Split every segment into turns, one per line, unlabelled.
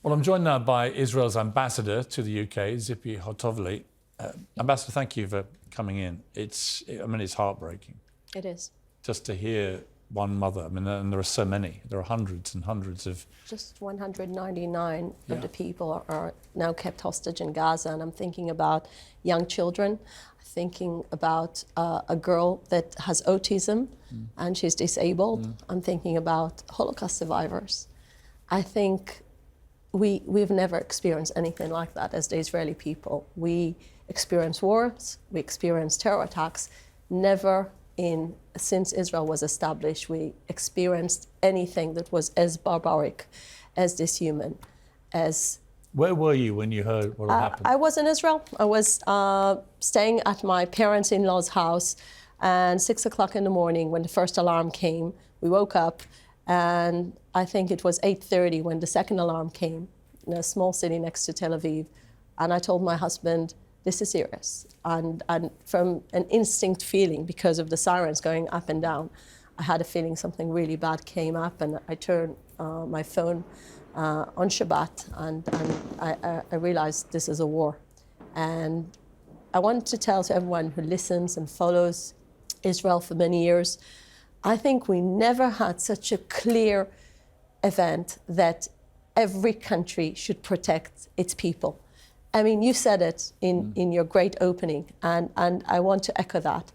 Well, I'm joined now by Israel's ambassador to the UK, Tzipi Hotovely. Ambassador, thank you for coming in. It's heartbreaking.
It is.
Just to hear one mother. And there are so many. There are hundreds and hundreds of...
Just 199 of the people are now kept hostage in Gaza, and I'm thinking about young children, thinking about a girl that has autism and she's disabled. I'm thinking about Holocaust survivors. I think we've never experienced anything like that as the Israeli people. We experience wars, we experience terror attacks. Never since Israel was established, we experienced anything that was as barbaric, as dishuman, as...
Where were you when you heard what had happened?
I was in Israel. I was staying at my parents-in-law's house, and 6 o'clock in the morning when the first alarm came, we woke up, and I think it was 8:30 when the second alarm came in a small city next to Tel Aviv. And I told my husband, this is serious. And from an instinct feeling, because of the sirens going up and down, I had a feeling something really bad came up, and I turned my phone on Shabbat, and I realized this is a war. And I want to tell to everyone who listens and follows Israel for many years, I think we never had such a clear event that every country should protect its people. I mean, you said it in your great opening, and I want to echo that.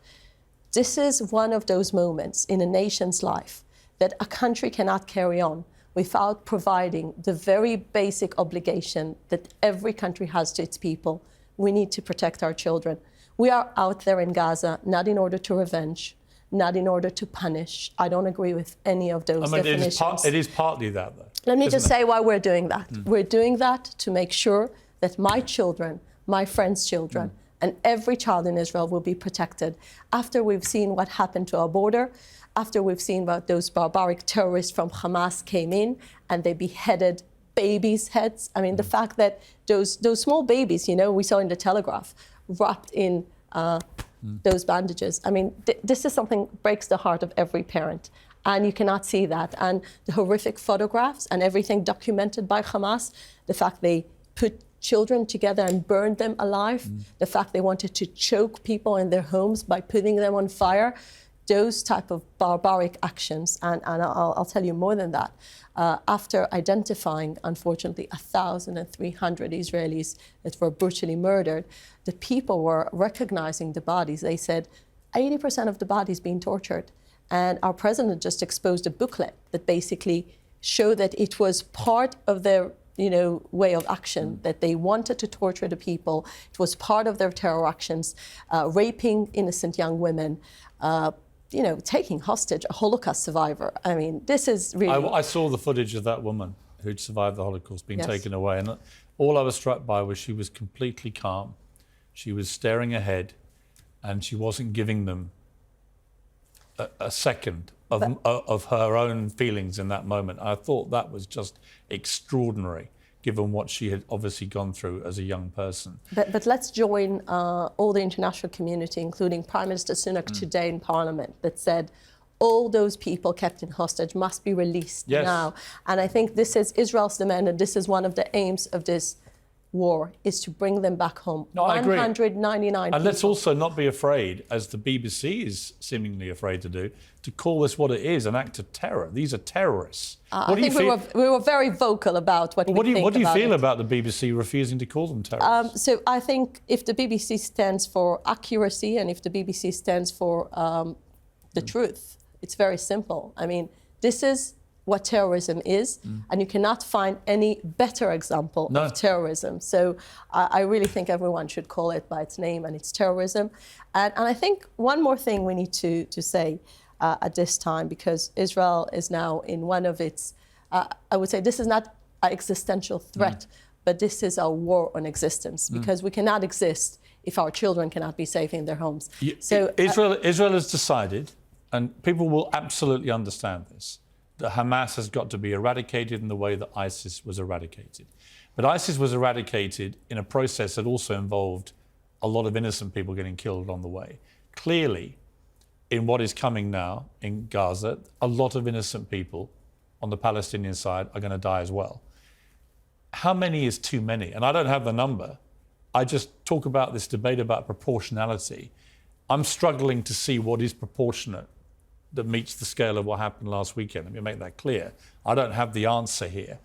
This is one of those moments in a nation's life that a country cannot carry on without providing the very basic obligation that every country has to its people. We need to protect our children. We are out there in Gaza, not in order to revenge, not in order to punish. I don't agree with any of those definitions.
It is partly that, though.
Let me just say why we're doing that. We're doing that to make sure that my children, my friends' children, and every child in Israel will be protected. After we've seen what happened to our border, after we've seen what those barbaric terrorists from Hamas came in and they beheaded babies' heads. I mean, the fact that those small babies, you know, we saw in the Telegraph, wrapped in those bandages. I mean, this is something that breaks the heart of every parent. And you cannot see that. And the horrific photographs and everything documented by Hamas, the fact they put children together and burned them alive, the fact they wanted to choke people in their homes by putting them on fire, those type of barbaric actions. And I'll tell you more than that. After identifying, unfortunately, 1,300 Israelis that were brutally murdered, the people were recognizing the bodies. They said 80% of the bodies being tortured. And our president just exposed a booklet that basically showed that it was part of their way of action, that they wanted to torture the people. It was part of their terror actions, raping innocent young women, taking hostage a Holocaust survivor. I mean, this is really...
I saw the footage of that woman who'd survived the Holocaust being taken away, and all I was struck by was she was completely calm. She was staring ahead, and she wasn't giving them a second of her own feelings in that moment. I thought that was just extraordinary, given what she had obviously gone through as a young person.
But let's join all the international community, including Prime Minister Sunak today in Parliament, that said all those people kept in hostage must be released now. And I think this is Israel's demand, and this is one of the aims of this war, is to bring them back home.
No, I agree.
199 people.
And let's also not be afraid, as the BBC is seemingly afraid to do, to call this what it is, an act of terror. These are terrorists.
I think we were very vocal about what we think about it.
What do you feel about the BBC refusing to call them terrorists?
So I think if the BBC stands for accuracy and if the BBC stands for the truth, it's very simple. I mean, this is what terrorism is, and you cannot find any better example of terrorism. So I really think everyone should call it by its name, and it's terrorism. And I think one more thing we need to say at this time, because Israel is now in one of its, I would say this is not an existential threat, but this is a war on existence, because we cannot exist if our children cannot be safe in their homes.
So Israel has decided, and people will absolutely understand this, that Hamas has got to be eradicated in the way that ISIS was eradicated. But ISIS was eradicated in a process that also involved a lot of innocent people getting killed on the way. Clearly, in what is coming now in Gaza, a lot of innocent people on the Palestinian side are going to die as well. how many is too many? And I don't have the number. I just talk about this debate about proportionality. I'm struggling to see what is proportionate that meets the scale of what happened last weekend. Let me make that clear. I don't have the answer here.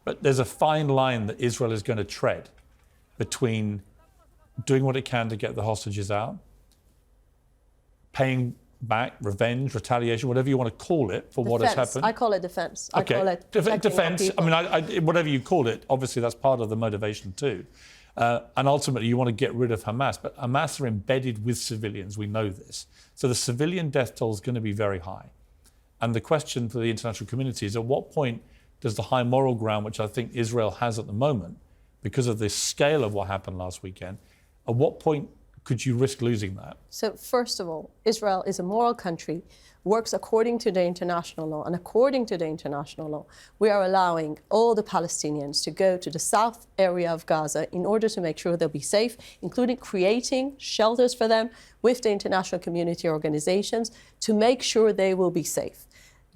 But there's a fine line that Israel is going to tread between doing what it can to get the hostages out, paying back, revenge, retaliation, whatever you want to call it for what has happened.
I call it defense.
Okay.
I call it
defense. I mean, whatever you call it, obviously that's part of the motivation too. And ultimately, you want to get rid of Hamas. But Hamas are embedded with civilians. We know this. So the civilian death toll is going to be very high. And the question for the international community is, at what point does the high moral ground, which I think Israel has at the moment, because of the scale of what happened last weekend, at what point could you risk losing that?
So first of all, Israel is a moral country, works according to the international law. And according to the international law, we are allowing all the Palestinians to go to the south area of Gaza in order to make sure they'll be safe, including creating shelters for them with the international community organizations to make sure they will be safe.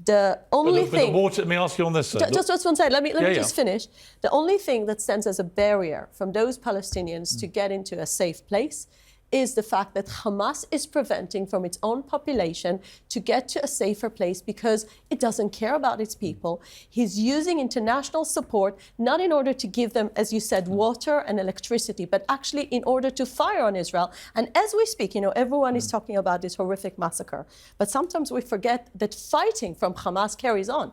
The only thing...
let me ask you on this.
Just one second. Let me just finish. The only thing that stands as a barrier from those Palestinians to get into a safe place is the fact that Hamas is preventing from its own population to get to a safer place because it doesn't care about its people. He's using international support, not in order to give them, as you said, water and electricity, but actually in order to fire on Israel. And as we speak, everyone is talking about this horrific massacre. But sometimes we forget that fighting from Hamas carries on.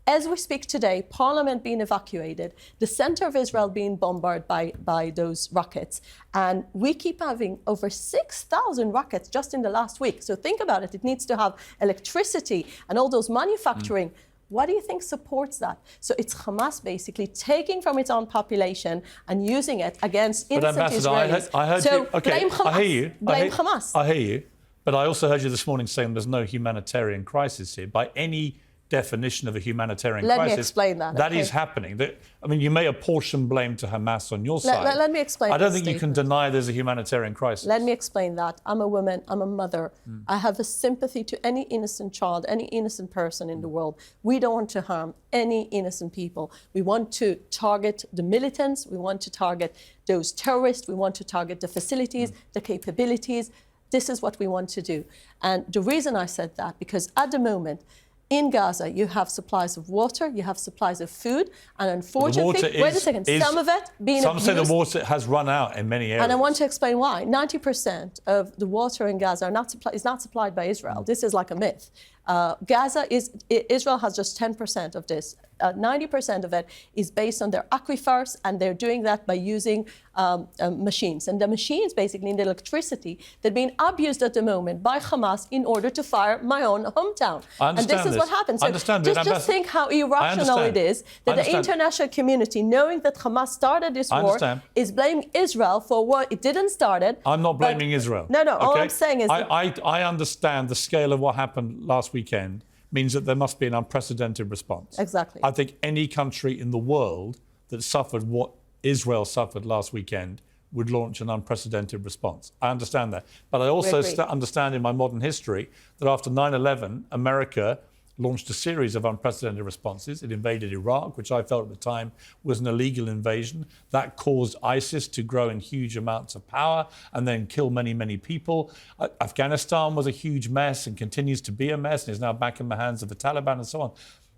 As we speak today, parliament being evacuated, the center of Israel being bombarded by those rockets. And we keep having over 6,000 rockets just in the last week. So think about it. It needs to have electricity and all those manufacturing. What do you think supports that? So it's Hamas basically taking from its own population and using it against innocent Israelis.
I heard
so
you. Okay,
blame Hamas.
I hear you.
Blame Hamas.
I hear you. But I also heard you this morning saying there's no humanitarian crisis here. By any definition of a humanitarian crisis.
Let me explain that.
That is happening. You may apportion blame to Hamas on your side.
Let me explain.
I don't think you can deny there's a humanitarian crisis.
Let me explain that. I'm a woman. I'm a mother. I have a sympathy to any innocent child, any innocent person in the world. We don't want to harm any innocent people. We want to target the militants. We want to target those terrorists. We want to target the facilities, the capabilities. This is what we want to do. And the reason I said that, because at the moment, in Gaza, you have supplies of water, you have supplies of food, and unfortunately, wait a second, some of it being abused.
Some say the water has run out in many areas.
And I want to explain why. 90% of the water in Gaza is not supplied by Israel. This is like a myth. Israel has just 10% of this. 90% of it is based on their aquifers, and they're doing that by using machines. And the machines, basically, in the electricity, they're being abused at the moment by Hamas in order to fire my own hometown.
And this
is what happens. So just think how irrational it is that the international community, knowing that Hamas started this war, is blaming Israel for what it didn't start it.
I'm not blaming Israel.
No, all I'm saying is...
I understand the scale of what happened last weekend means that there must be an unprecedented response.
Exactly.
I think any country in the world that suffered what Israel suffered last weekend would launch an unprecedented response. I understand that. But I also understand in my modern history that after 9/11, America launched a series of unprecedented responses. It invaded Iraq, which I felt at the time was an illegal invasion. That caused ISIS to grow in huge amounts of power and then kill many, many people. Afghanistan was a huge mess and continues to be a mess and is now back in the hands of the Taliban and so on.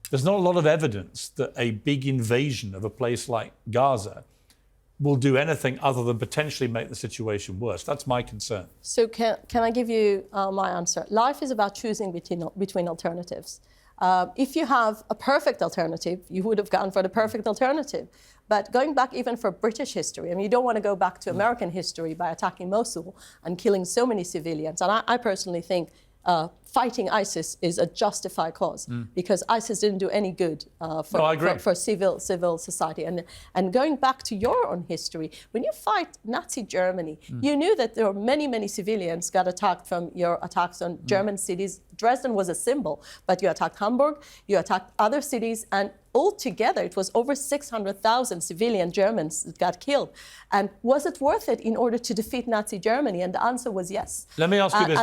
There's not a lot of evidence that a big invasion of a place like Gaza will do anything other than potentially make the situation worse. That's my concern.
So can I give you my answer? Life is about choosing between alternatives. If you have a perfect alternative, you would have gone for the perfect alternative. But going back even for British history, you don't want to go back to American history by attacking Mosul and killing so many civilians. And I personally think fighting ISIS is a justified cause because ISIS didn't do any good for civil society. And going back to your own history, when you fight Nazi Germany, you knew that there were many, many civilians got attacked from your attacks on German cities. Dresden was a symbol, but you attacked Hamburg, you attacked other cities, and altogether it was over 600,000 civilian Germans that got killed. And was it worth it in order to defeat Nazi Germany? And the answer was yes.
Let me ask you this.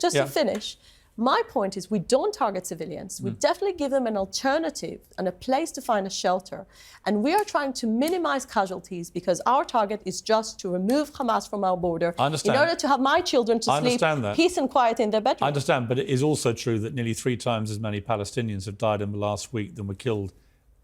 Just to finish, My point is we don't target civilians. We definitely give them an alternative and a place to find a shelter. And we are trying to minimize casualties because our target is just to remove Hamas from our border in order to have my children to sleep peace and quiet in their bedroom.
I understand, but it is also true that nearly 3 times as many Palestinians have died in the last week than were killed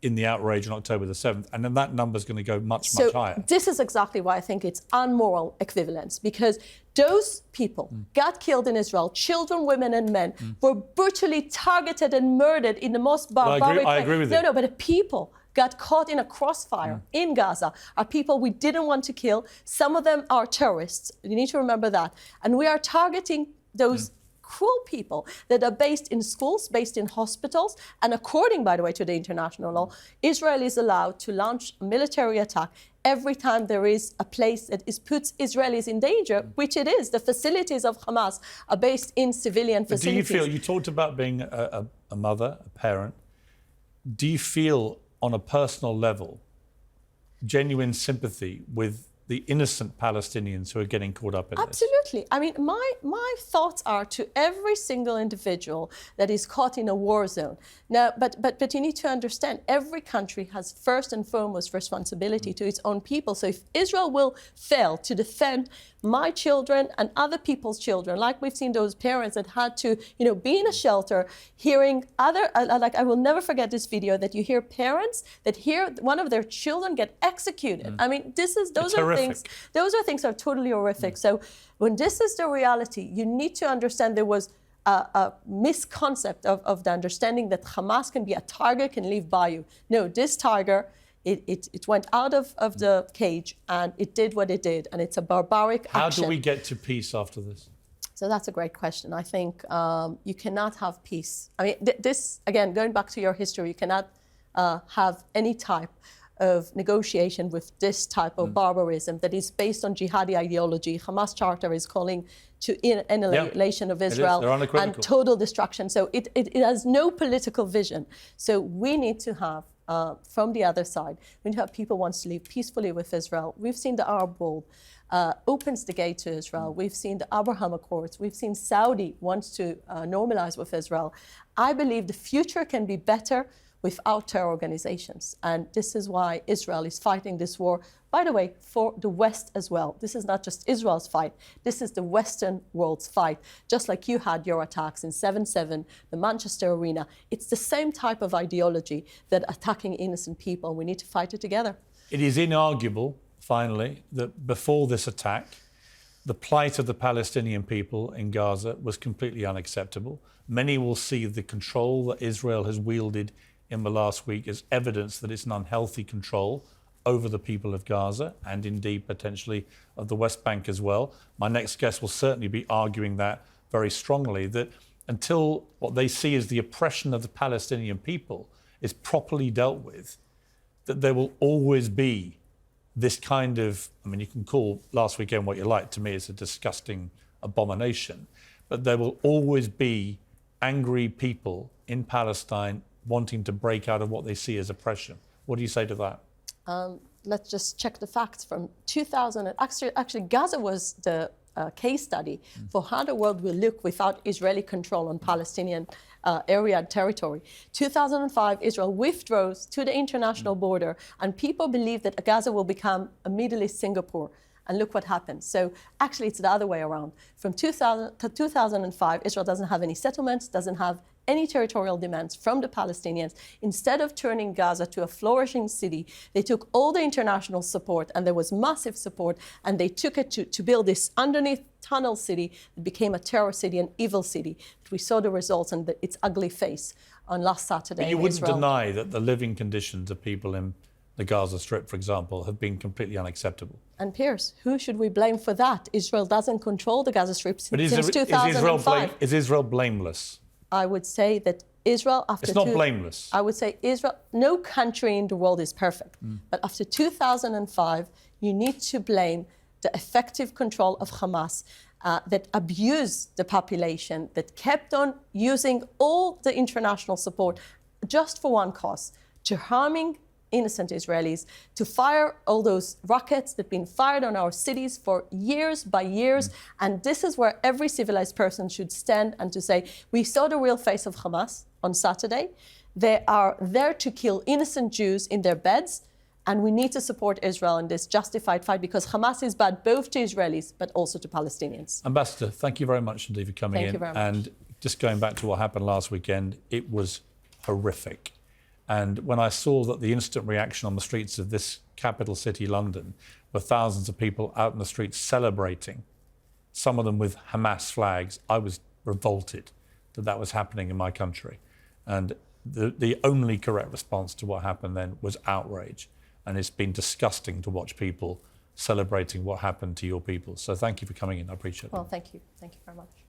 in the outrage on October the 7th, and then that number's going to go much higher.
This is exactly why I think it's unmoral equivalence, because those people got killed in Israel, children, women and men, were brutally targeted and murdered in the most barbaric way.
I agree with you.
No, but the people got caught in a crossfire in Gaza are people we didn't want to kill. Some of them are terrorists. You need to remember that. And we are targeting those cruel people that are based in schools, based in hospitals, and according, by the way, to the international law, Israel is allowed to launch a military attack every time there is a place that puts Israelis in danger, which it is. The facilities of Hamas are based in civilian facilities.
Do you feel, you talked about being a mother, a parent, do you feel on a personal level genuine sympathy with the innocent Palestinians who are getting caught up in this?
Absolutely. I mean, my thoughts are to every single individual that is caught in a war zone. Now, but you need to understand, every country has first and foremost responsibility to its own people. So if Israel will fail to defend my children and other people's children, like we've seen those parents that had to, be in a shelter, hearing like I will never forget this video that you hear parents that hear one of their children get executed. I mean, those are things that are totally horrific. So when this is the reality, you need to understand there was a misconcept of the understanding that Hamas can be a tiger, can live by you. No, this tiger, it went out of the cage and it did what it did, and it's a barbaric action.
How do we get to peace after this?
So that's a great question. I think you cannot have peace. I mean, this, again, going back to your history, you cannot have any type of negotiation with this type of barbarism that is based on jihadi ideology. Hamas Charter is calling to annihilation of Israel and total destruction. So it has no political vision. So we need to have, from the other side, we need to have people who want to live peacefully with Israel. We've seen the Arab World opens the gate to Israel. We've seen the Abraham Accords. We've seen Saudi wants to normalize with Israel. I believe the future can be better without terror organizations. And this is why Israel is fighting this war, by the way, for the West as well. This is not just Israel's fight. This is the Western world's fight. Just like you had your attacks in 7/7, the Manchester Arena. It's the same type of ideology that attacking innocent people. We need to fight it together.
It is inarguable, finally, that before this attack, the plight of the Palestinian people in Gaza was completely unacceptable. Many will see the control that Israel has wielded in the last week as evidence that it's an unhealthy control over the people of Gaza and indeed potentially of the West Bank as well. My next guest will certainly be arguing that very strongly, that until what they see as the oppression of the Palestinian people is properly dealt with, that there will always be this kind of, I mean, you can call last weekend what you like, to me it's a disgusting abomination, but there will always be angry people in Palestine wanting to break out of what they see as oppression. What do you say to that?
Let's just check the facts from 2000. Actually, Gaza was the case study for how the world will look without Israeli control on Palestinian area and territory. 2005, Israel withdraws to the international border, and people believe that Gaza will become a Middle East Singapore. And look what happened. So actually, it's the other way around. From 2000 to 2005, Israel doesn't have any settlements, doesn't have any territorial demands from the Palestinians. Instead of turning Gaza to a flourishing city, they took all the international support, and there was massive support, and they took it to build this underneath tunnel city that became a terror city, an evil city. We saw the results and its ugly face on last Saturday.
But you wouldn't deny that the living conditions of people in the Gaza Strip, for example, have been completely unacceptable.
And Piers, who should we blame for that? Israel doesn't control the Gaza Strip since 2005.
Is Israel blameless?
I would say that Israel, after...
It's not blameless.
I would say Israel, no country in the world is perfect. But after 2005, you need to blame the effective control of Hamas that abused the population, that kept on using all the international support just for one cause, to harming innocent Israelis, to fire all those rockets that have been fired on our cities for years by years. And this is where every civilized person should stand and to say, we saw the real face of Hamas on Saturday. They are there to kill innocent Jews in their beds. And we need to support Israel in this justified fight, because Hamas is bad both to Israelis but also to Palestinians.
Ambassador, thank you very much indeed for coming in.
Thank you very much.
And just going back to what happened last weekend, it was horrific. And when I saw that the instant reaction on the streets of this capital city, London, were thousands of people out in the streets celebrating, some of them with Hamas flags, I was revolted that that was happening in my country. And the only correct response to what happened then was outrage. And it's been disgusting to watch people celebrating what happened to your people. So thank you for coming in. I appreciate it.
Well, thank you. Thank you very much.